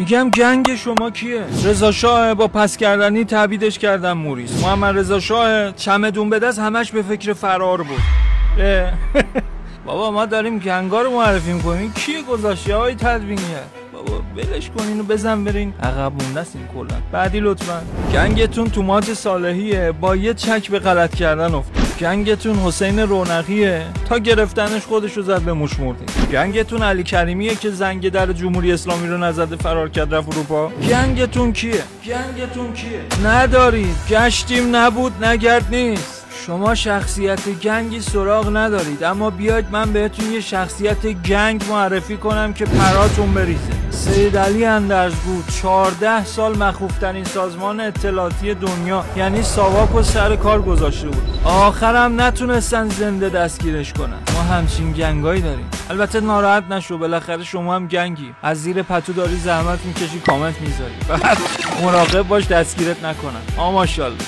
میگم گنگ شما کیه؟ رضا شاه با پس کردنی تبعیدش کردن موریس. محمد رضا شاه چمدون به دست همش به فکر فرار بود. بابا ما داریم گنگا رو معرفی میکنیم. کیه گذاشته های تدوینیه؟ بابا ولش کن اینو بزن برین عقب مونده است این کلا. بعدی لطفا. گنگتون توماج صالحیه با یه چک به غلط کردن افتاد. گنگتون حسین رونقیه تا گرفتنش خودشو زد به موش مرده. گنگتون علی کریمیه که زنگ در جمهوری اسلامی رو نزده فرار کرد رفت اروپا. گنگتون کیه؟ ندارید. گشتیم نبود نگرد نیست. شما شخصیت گنگی سراغ ندارید، اما بیاید من بهتون یه شخصیت گنگ معرفی کنم که پراتون بریزه. سید علی اندرزگو 14 سال مخوفترین سازمان اطلاعاتی دنیا یعنی ساواک سر کار گذاشته بود، آخرم نتونستن زنده دستگیرش کنن. ما همچین گنگایی داریم. البته ناراحت نشو، بالاخره شما هم گنگی، از زیر پتو داری زحمت میکشی کامنت میذاری، مراقب باش دستگیرت نکنن. ماشاءالله.